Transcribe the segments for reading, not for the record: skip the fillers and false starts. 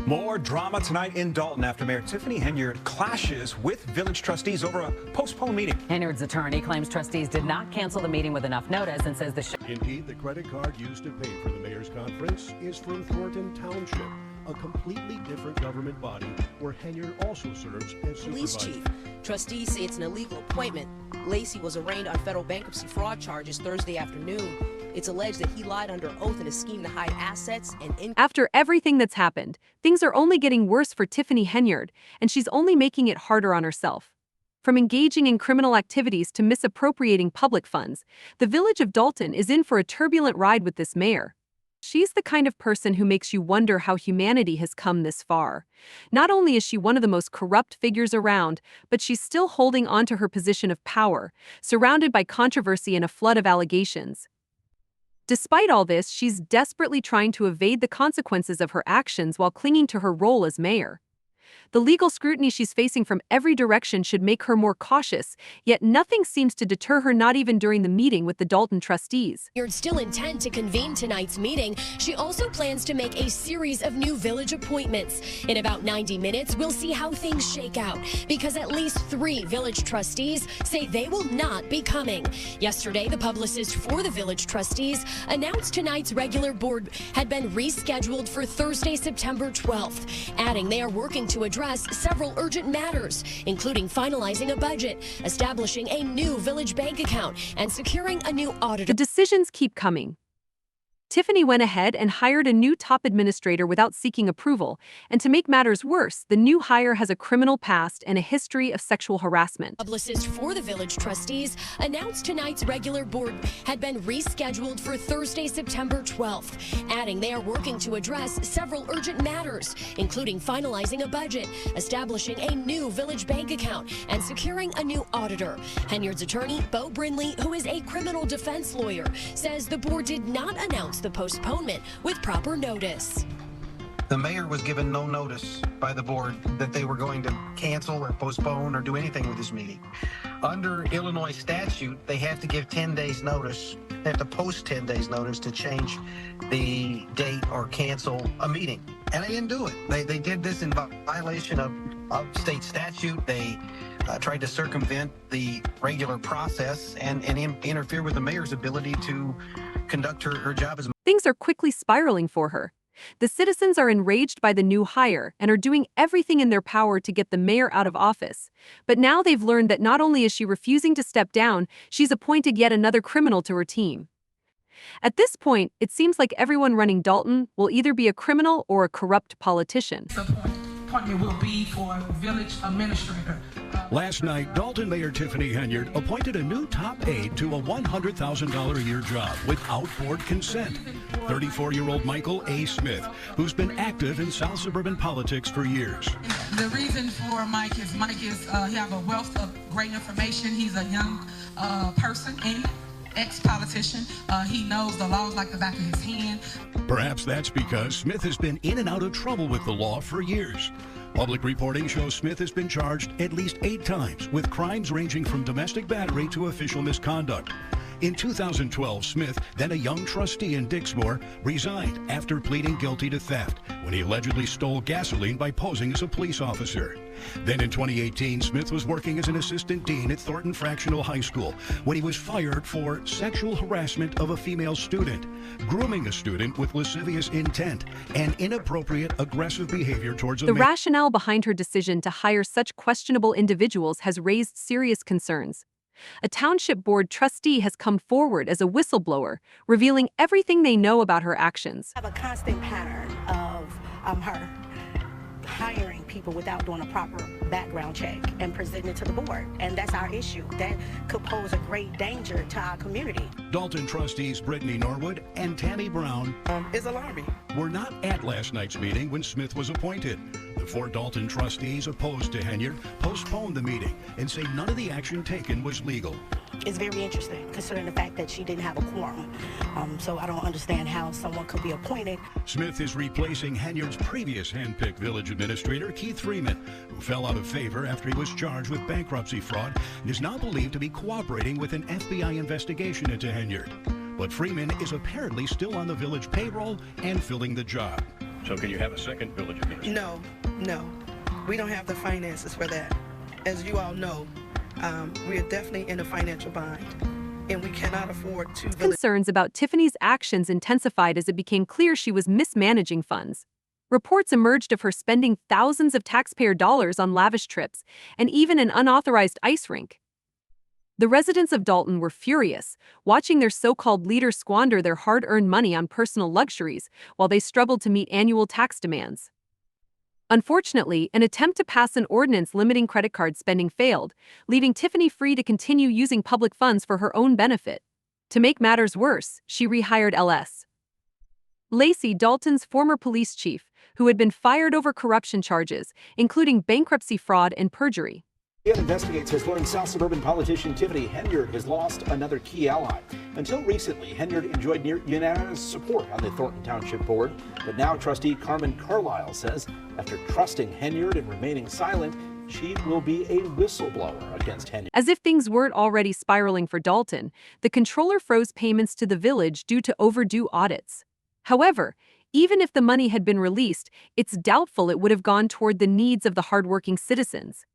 More drama tonight in Dalton after Mayor Tiffany Henyard clashes with village trustees over a postponed meeting. Henyard's attorney claims trustees did not cancel the meeting with enough notice and says the Indeed, the credit card used to pay for the mayor's conference is from Thornton Township, a completely different government body where Henyard also serves as Police supervisor. chief. Trustees say it's an illegal appointment. Lacey was arraigned on federal bankruptcy fraud charges Thursday afternoon. It's alleged that he lied under oath in a scheme to hide assets and income. After everything that's happened, things are only getting worse for Tiffany Henyard, and she's only making it harder on herself. From engaging in criminal activities to misappropriating public funds, the village of Dalton is in for a turbulent ride with this mayor. She's the kind of person who makes you wonder how humanity has come this far. Not only is she one of the most corrupt figures around, but she's still holding on to her position of power, surrounded by controversy and a flood of allegations. Despite all this, she's desperately trying to evade the consequences of her actions while clinging to her role as mayor. The legal scrutiny she's facing from every direction should make her more cautious, yet nothing seems to deter her, not even during the meeting with the Dalton trustees. Henyard still intend to convene tonight's meeting. She also plans to make a series of new village appointments. In about 90 minutes, we'll see how things shake out, because at least 3 village trustees say they will not be coming. Yesterday, the publicist for the village trustees announced tonight's regular board had been rescheduled for Thursday, September 12th, adding they are working to address several urgent matters, including finalizing a budget, establishing a new village bank account, and securing a new auditor. The decisions keep coming. Tiffany went ahead and hired a new top administrator without seeking approval, and to make matters worse, the new hire has a criminal past and a history of sexual harassment. Publicist for the village trustees announced tonight's regular board had been rescheduled for Thursday, September 12th, adding they are working to address several urgent matters, including finalizing a budget, establishing a new village bank account, and securing a new auditor. Henyard's attorney, Bo Brindley, who is a criminal defense lawyer, says the board did not announce the postponement with proper notice. The mayor was given no notice by the board that they were going to cancel or postpone or do anything with this meeting. Under Illinois statute, they have to give 10 days notice. They have to post 10 days notice to change the date or cancel a meeting. And they didn't do it. They did this in violation of state statute. They tried to circumvent the regular process and interfere with the mayor's ability to conduct her job as. Things are quickly spiraling for her. The citizens are enraged by the new hire and are doing everything in their power to get the mayor out of office. But now they've learned that not only is she refusing to step down, she's appointed yet another criminal to her team. At this point, it seems like everyone running Dalton will either be a criminal or a corrupt politician. The appointment will be for village administrator. Last night, Dalton Mayor Tiffany Henyard appointed a new top aide to a $100,000 a year job without board consent. 34-year-old Michael A. Smith, who's been active in South suburban politics for years. The reason for Mike is he has a wealth of great information. He's a young person and ex-politician. He knows the laws like the back of his hand. Perhaps that's because Smith has been in and out of trouble with the law for years. Public reporting shows Smith has been charged at least 8 times with crimes ranging from domestic battery to official misconduct. In 2012, Smith, then a young trustee in Dixmoor, resigned after pleading guilty to theft when he allegedly stole gasoline by posing as a police officer. Then in 2018, Smith was working as an assistant dean at Thornton Fractional High School when he was fired for sexual harassment of a female student, grooming a student with lascivious intent, and inappropriate aggressive behavior towards a The rationale behind her decision to hire such questionable individuals has raised serious concerns. A township board trustee has come forward as a whistleblower, revealing everything they know about her actions. I have a constant pattern of her hiring people without doing a proper background check and presenting it to the board. And that's our issue. That could pose a great danger to our community. Dalton trustees Brittany Norwood and Tammy Brown Is alarming. were not at last night's meeting when Smith was appointed. The 4 Dalton trustees opposed to Henyard postponed the meeting and say none of the action taken was legal. It's very interesting, considering the fact that she didn't have a quorum. So I don't understand how someone could be appointed. Smith is replacing Henyard's previous hand-picked village administrator, Keith Freeman, who fell out of favor after he was charged with bankruptcy fraud and is now believed to be cooperating with an FBI investigation into Henyard. But Freeman is apparently still on the village payroll and filling the job. So can you have a second village administrator? No. We don't have the finances for that. As you all know, we are definitely in a financial bind, and we cannot afford to... Concerns about Tiffany's actions intensified as it became clear she was mismanaging funds. Reports emerged of her spending thousands of taxpayer dollars on lavish trips and even an unauthorized ice rink. The residents of Dalton were furious, watching their so-called leader squander their hard-earned money on personal luxuries while they struggled to meet annual tax demands. Unfortunately, an attempt to pass an ordinance limiting credit card spending failed, leaving Tiffany free to continue using public funds for her own benefit. To make matters worse, she rehired L.S. Lacey, Dalton's former police chief, who had been fired over corruption charges, including bankruptcy fraud and perjury. CNN Investigates has learned South suburban politician Tiffany Henyard has lost another key ally. Until recently, Henyard enjoyed near unanimous support on the Thornton Township Board, but now trustee Carmen Carlisle says after trusting Henyard and remaining silent, she will be a whistleblower against Henyard. As if things weren't already spiraling for Dalton, the controller froze payments to the village due to overdue audits. However, even if the money had been released, it's doubtful it would have gone toward the needs of the hardworking citizens.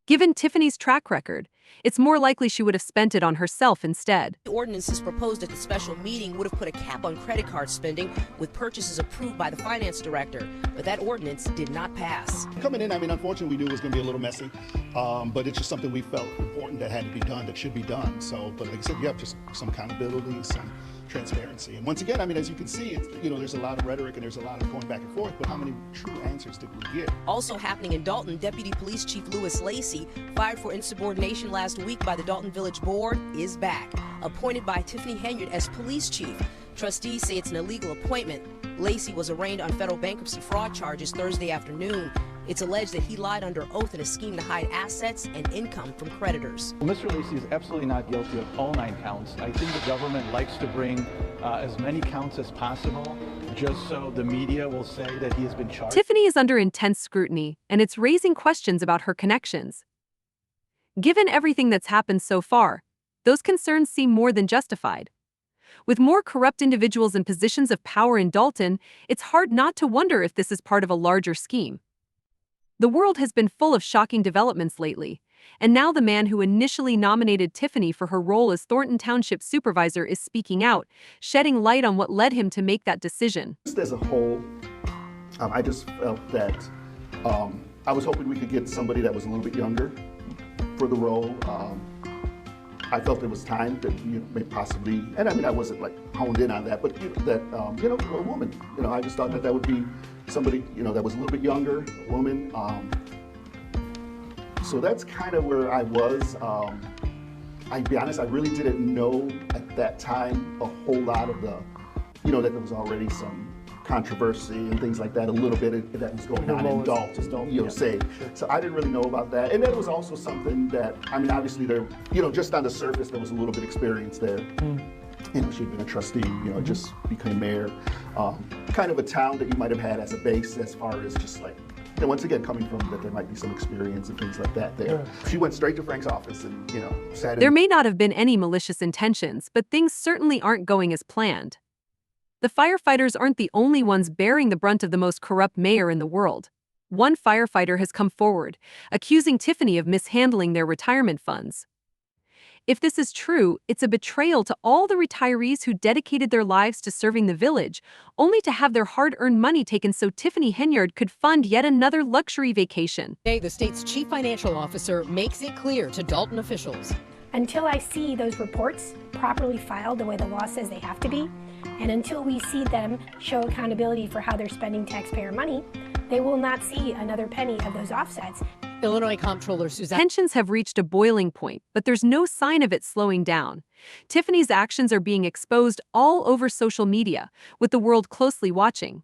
Given Tiffany's track record, it's more likely she would have spent it on herself instead. The ordinances proposed at the special meeting would have put a cap on credit card spending with purchases approved by the finance director, but that ordinance did not pass. Coming in, unfortunately, we knew it was going to be a little messy, but it's just something we felt important that had to be done, that should be done. So, but like I said, you have just some accountability, some transparency. And once again, as you can see, it's, there's a lot of rhetoric and there's a lot of going back and forth, but how many true answers did we get? Also happening in Dalton, Deputy Police Chief Louis Lacey, fired for insubordination last week by the Dalton Village Board, is back, appointed by Tiffany Henyard as police chief. Trustees say it's an illegal appointment. Lacey was arraigned on federal bankruptcy fraud charges Thursday afternoon. It's alleged that he lied under oath in a scheme to hide assets and income from creditors. Well, Mr. Lacey is absolutely not guilty of all 9 counts. I think the government likes to bring as many counts as possible, just so the media will say that he has been charged. Tiffany is under intense scrutiny, and it's raising questions about her connections. Given everything that's happened so far, those concerns seem more than justified. With more corrupt individuals in positions of power in Dalton, it's hard not to wonder if this is part of a larger scheme. The world has been full of shocking developments lately, and now the man who initially nominated Tiffany for her role as Thornton Township supervisor is speaking out, shedding light on what led him to make that decision. Just as a whole, I just felt that I was hoping we could get somebody that was a little bit younger for the role. I felt it was time that may possibly, and I wasn't honed in on that, but a woman. I just thought that would be somebody that was a little bit younger, a woman. So that's kind of where I was. I'll be honest, I really didn't know at that time a whole lot of the, that there was already some controversy and things like that, a little bit that was going on in Dalton, say. Sure. So I didn't really know about that. And that was also something that, obviously there, just on the surface, there was a little bit of experience there. She'd been a trustee, just became mayor. Kind of a town that you might have had as a base as far as just once again, coming from that there might be some experience and things like that there. Yeah. She went straight to Frank's office and, sat in. There may not have been any malicious intentions, but things certainly aren't going as planned. The firefighters aren't the only ones bearing the brunt of the most corrupt mayor in the world. One firefighter has come forward, accusing Tiffany of mishandling their retirement funds. If this is true, it's a betrayal to all the retirees who dedicated their lives to serving the village, only to have their hard-earned money taken so Tiffany Henyard could fund yet another luxury vacation. Today, the state's chief financial officer makes it clear to Dalton officials. Until I see those reports properly filed the way the law says they have to be, and until we see them show accountability for how they're spending taxpayer money, they will not see another penny of those offsets. Illinois Comptroller Suzanne. Tensions have reached a boiling point, but there's no sign of it slowing down. Tiffany's actions are being exposed all over social media, with the world closely watching.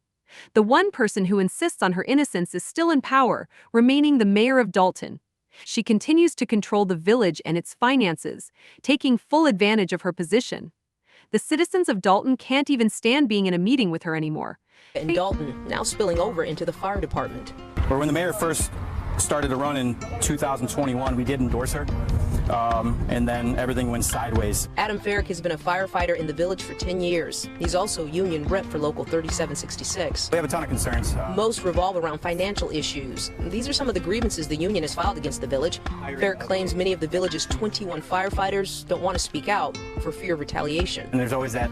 The one person who insists on her innocence is still in power, remaining the mayor of Dalton. She continues to control the village and its finances, taking full advantage of her position. The citizens of Dalton can't even stand being in a meeting with her anymore. In Dalton, now spilling over into the fire department. When the mayor first started to run in 2021, we did endorse her. and then everything went sideways. Adam Farrick has been a firefighter in the village for 10 years. He's also union rep for Local 3766. We have a ton of concerns. Most revolve around financial issues. These are some of the grievances the union has filed against the village. Farrick claims many of the village's 21 firefighters don't want to speak out for fear of retaliation. And there's always that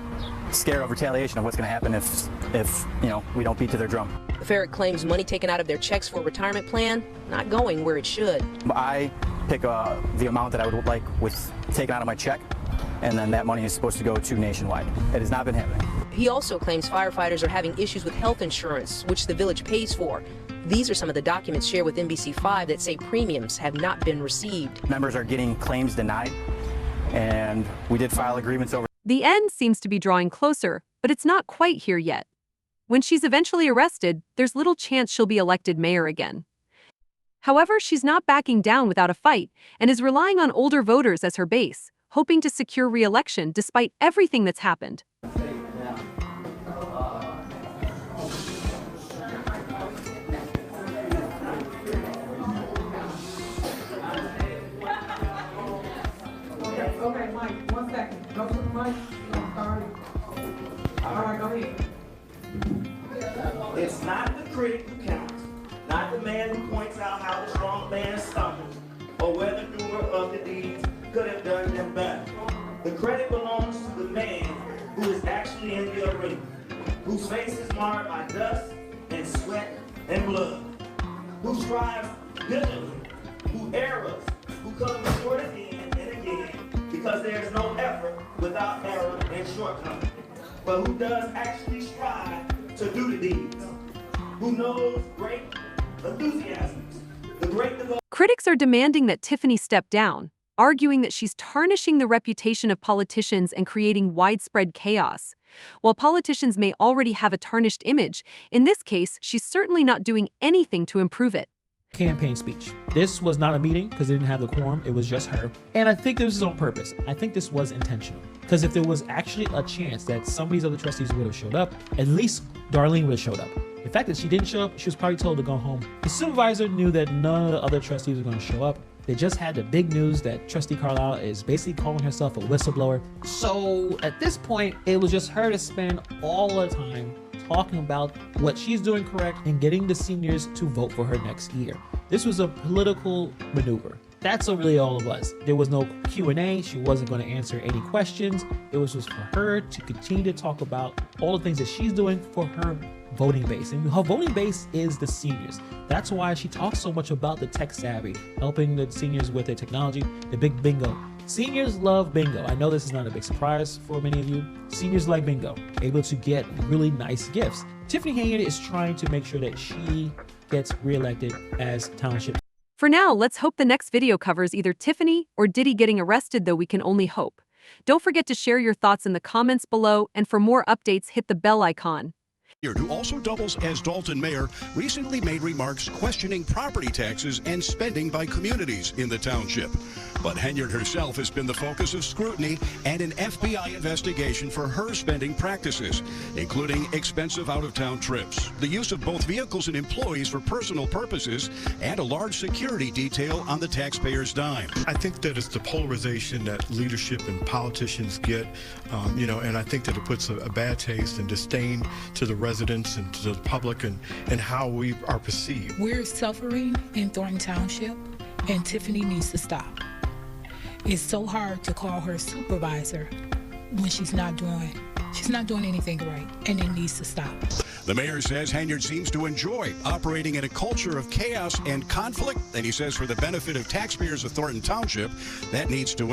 scare of retaliation of what's going to happen if we don't beat to their drum. Farrick claims money taken out of their checks for a retirement plan not going where it should. I pick the amount that I would like with taken out of my check, and then that money is supposed to go to Nationwide. It has not been happening. He also claims firefighters are having issues with health insurance, which the village pays for. These are some of the documents shared with NBC5 that say premiums have not been received. Members are getting claims denied, and we did file agreements over. The end seems to be drawing closer, but it's not quite here yet. When she's eventually arrested, there's little chance she'll be elected mayor again. However, she's not backing down without a fight and is relying on older voters as her base, hoping to secure re-election despite everything that's happened. Okay, Mike, 1 second. Go to the mic. All right, go ahead. It's not the critic who counts, not the man who points out how the strong man stumbled, or whether the doer of the deeds could have done them better. The credit belongs to the man who is actually in the arena, whose face is marred by dust and sweat and blood, who strives diligently, who errs, who comes short again and again, because there is no effort without error and shortcoming, but who does actually strive to do the deeds, who knows great enthusiasms, the great devotion. Critics are demanding that Tiffany step down, arguing that she's tarnishing the reputation of politicians and creating widespread chaos. While politicians may already have a tarnished image, in this case, she's certainly not doing anything to improve it. Campaign speech. This was not a meeting because they didn't have the quorum. It was just her. And I think this is on purpose. I think this was intentional. Because if there was actually a chance that some of these other trustees would have showed up, at least Darlene would have showed up. The fact that she didn't show up, she was probably told to go home. The supervisor knew that none of the other trustees were going to show up. They just had the big news that Trustee Carlisle is basically calling herself a whistleblower. So at this point, it was just her to spend all the time talking about what she's doing correct and getting the seniors to vote for her next year. This was a political maneuver. That's really all it was. There was no Q&A. She wasn't going to answer any questions. It was just for her to continue to talk about all the things that she's doing for her voting base. And her voting base is the seniors. That's why she talks so much about the tech savvy, helping the seniors with their technology, the big bingo. Seniors love bingo. I know this is not a big surprise for many of you. Seniors like bingo, able to get really nice gifts. Tiffany Henyard is trying to make sure that she gets reelected as township. For now, let's hope the next video covers either Tiffany or Diddy getting arrested, though we can only hope. Don't forget to share your thoughts in the comments below, and for more updates, hit the bell icon. Who also doubles as Dalton mayor, recently made remarks questioning property taxes and spending by communities in the township. But Henyard herself has been the focus of scrutiny and an FBI investigation for her spending practices, including expensive out-of-town trips, the use of both vehicles and employees for personal purposes, and a large security detail on the taxpayer's dime. I think that it's the polarization that leadership and politicians get, and I think that it puts a bad taste and disdain to the residents and to the public and how we are perceived. We're suffering in Thornton Township, and Tiffany needs to stop. It's so hard to call her supervisor when she's not doing anything right, and it needs to stop. The mayor says Henyard seems to enjoy operating in a culture of chaos and conflict, and he says for the benefit of taxpayers of Thornton Township, that needs to